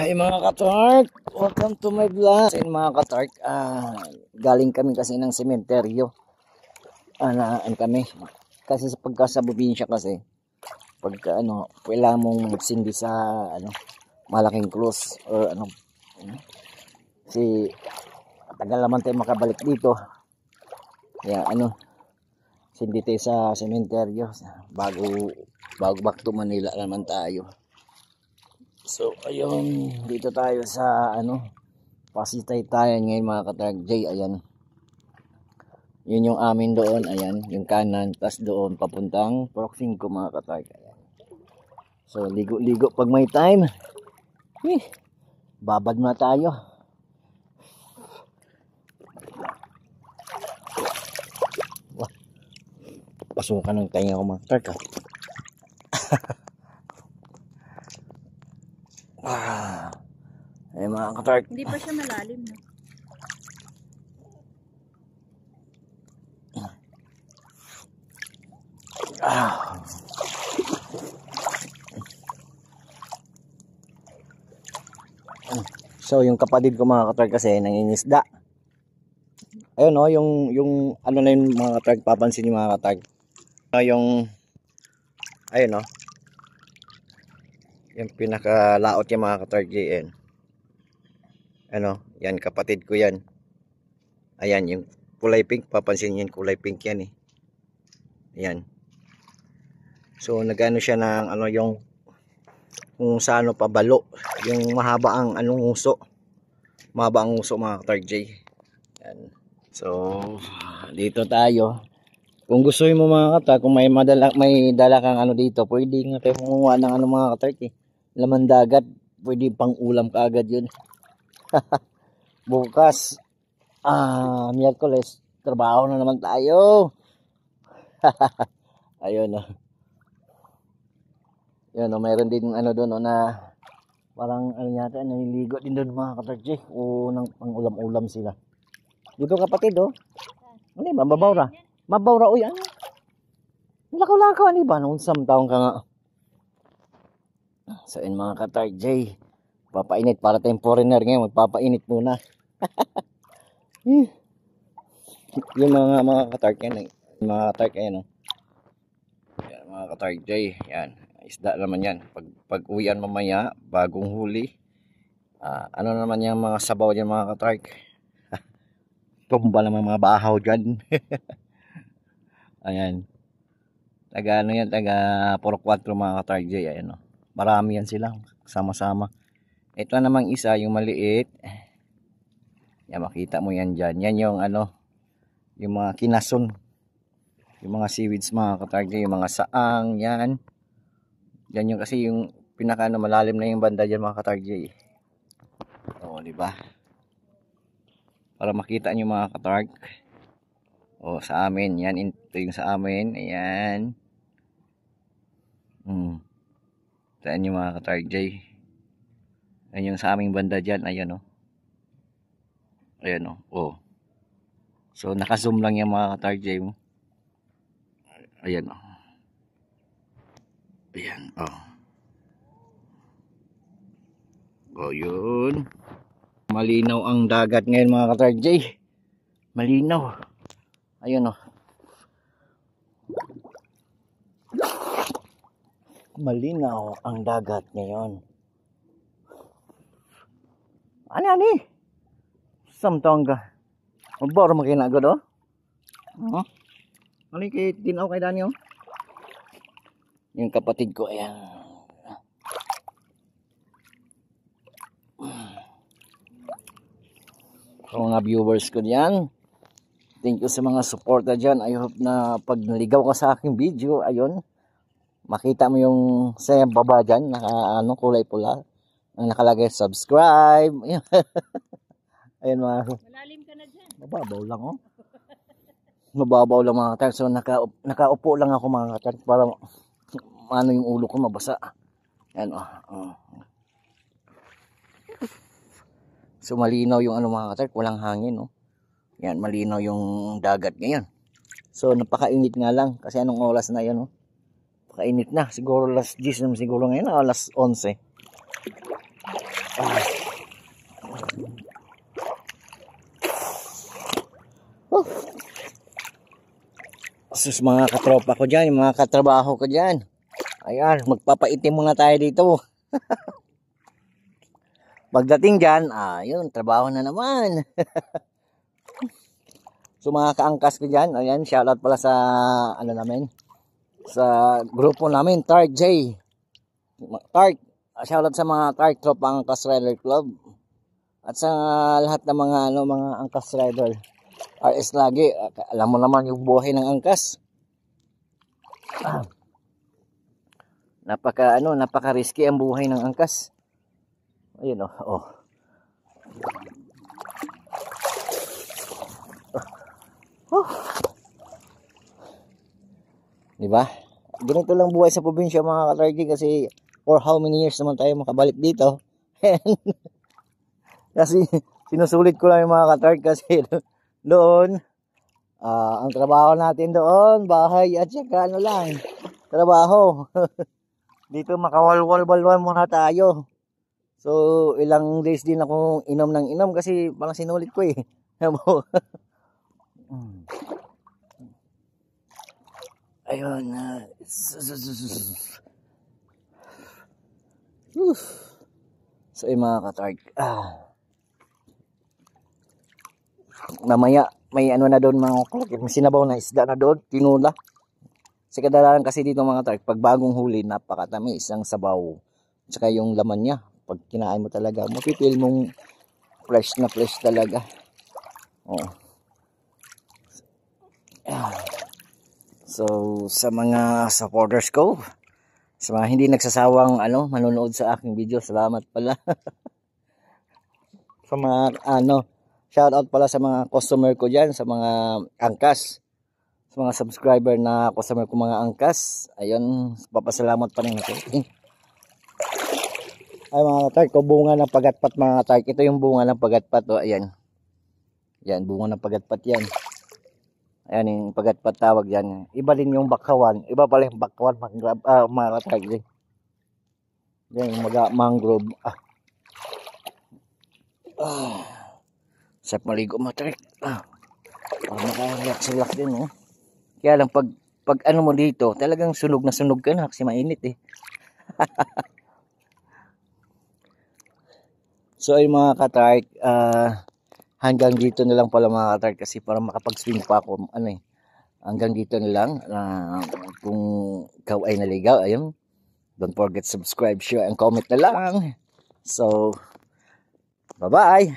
Hi mga katark, welcome to my vlog. Sa mga katark, galing kami kasi ng sementeryo. Ano kami, kasi sa sa probinsya kasi, pagka kailangan mong magsindi sa malaking krus or kasi tagal naman tayo makabalik dito. Kaya sindi tayo sa sementeryo bago back to Manila naman tayo. So ayun, dito tayo sa Pasitaytayan ngayon mga katark J. Ayan, yun yung amin doon, ayan yung kanan, tas doon papuntang Proxing ko mga katark. Ayan. So ligo pag may time. Babad na tayo. Pasukan ng tayo mga katark. Ay mga katark, hindi pa siya malalim, no? So yung kapatid ko mga katark kasi nangingisda. Ayun yung ano na yung mga katark, papansin yung mga katark. Yung ayun yung pinakalaot yung mga katark JN. Yan kapatid ko yan. Ayan yung kulay pink, papansin niyo yung kulay pink yan eh. Ayan. So nagano siya ng yung kung sa pabalo, yung mahaba ang nguso. Mahaba ang nguso mga katark J. Yan. So dito tayo. Kung gusto mo mga katark, kung may dala kang dito, pwede nga kayo kumuha ng mga katark eh. Laman dagat, pwede pang ulam kaagad yun. Bukas Miyerkules, trabaho na naman tayo. Ayun yun mayroon din doon na parang yata naliligo din doon mga katark o nang pang ulam sila dito kapatid mabaw ra uy lakaw ba nung taong ka nga. So in mga katark papainit para tayong foreigner ngayon, magpapainit muna. Yung mga katark yan mga katark yan mga katark yan isda naman yan pag uwian mamaya bagong huli. Naman yung mga sabaw dyan mga katark. Tumba naman mga bahaw dyan. Ayan, taga taga Puro 4 mga katark ayan marami yan sila sama-sama. Ito namang isa yung maliit. Yan, makita mo yan dyan. Yan yung yung mga kinason. Yung mga seaweeds mga katark yung mga saang yan. Yan yung kasi yung pinaka malalim na yung banda dyan mga katark diba? Para makita nyo mga katark. Sa amin yan, ito yung sa amin. Ayan. Saan nyo mga katark Ayan yung sa aming banda dyan. Ayan ayan so naka-zoom lang yung mga katark mo. Ayan ayan yun. Malinaw ang dagat ngayon mga katark malinaw. Ayun malinaw ang dagat ngayon. Ani samtang ka mabaro makinagod kay tinaw kay Daniel yung kapatid ko. Ayan mga viewers ko diyan, thank you sa mga suporta dyan. I hope na pag naligaw ka sa aking video, ayun makita mo yung sa baba dyan naka kulay pula ang nakalagay subscribe. Ayun mga malalim ka na dyan, mababaw lang mababaw lang mga katark. So nakaupo lang ako mga katark para yung ulo ko mabasa. Ayan so malinaw yung mga katark, walang hangin yan, malinaw yung dagat ngayon. So napakainit nga lang kasi anong oras na yan napakainit na, siguro alas 10 naman siguro ngayon, alas 11. Sus, mga katropa ko dyan, mga katrabaho ko dyan. Ayan, magpapaitim muna tayo dito. Pagdating dyan, yun, trabaho na naman. So mga kaangkas ko dyan, ayan, shoutout pala sa, ano namin, sa grupo namin, Tark J. Tark, shoutout sa mga Tark Tropa Angkas Rider Club. At sa lahat ng mga, mga angkas rider. RS lagi, alam mo naman yung buhay ng angkas. Napaka risky ang buhay ng angkas. Ayun oh. Diba? Ganito lang buhay sa probinsya mga katargi kasi for how many years naman tayo makabalik dito. Kasi sinusulit ko lang yung mga katargi kasi doon ang trabaho natin doon, bahay at saka lang, trabaho. Dito makawalwal-walwal muna tayo. So, ilang days din ako inom ng inom kasi parang sinulit ko eh. Ayun. So, mga katarg. Mamaya, may ano na doon mga katarg. May sinabaw na isda na doon. Tinula. Kasi kadalasan kasi dito mga katarg, pag bagong huli, napakatamis ang sabaw. Tsaka yung laman niya. Pag kinain mo talaga, mapipil mong fresh na fresh talaga. Oh. So, sa mga supporters ko, sa mga hindi nagsasawang manonood sa aking video, salamat pala. Sa mga shoutout pala sa mga customer ko diyan, sa mga angkas, sa mga subscriber na customer ko mga angkas. Ayun, papasalamat pa rin ako. Ay mga tark, bunga ng pagatpat mga tark. Ito yung bunga ng pagatpat. Oh, ayan. Yan, bunga ng pagatpat yan. Ayan yung pagatpat tawag yan. Iba din yung bakawan. Iba pala yung bakawan, mga tark. Yan yung mangrove. Sa maligo mga tark. Maka-relax din. Oh. Kaya lang pag ano mo dito, talagang sunog na sunog ka na kasi mainit eh. So ay mga katark, hanggang dito na lang pala mga katark kasi para makapag-swing pa ako, hanggang dito na lang. Kung ikaw ay naligaw, ayun, don't forget subscribe, share, and comment na lang. So, bye-bye!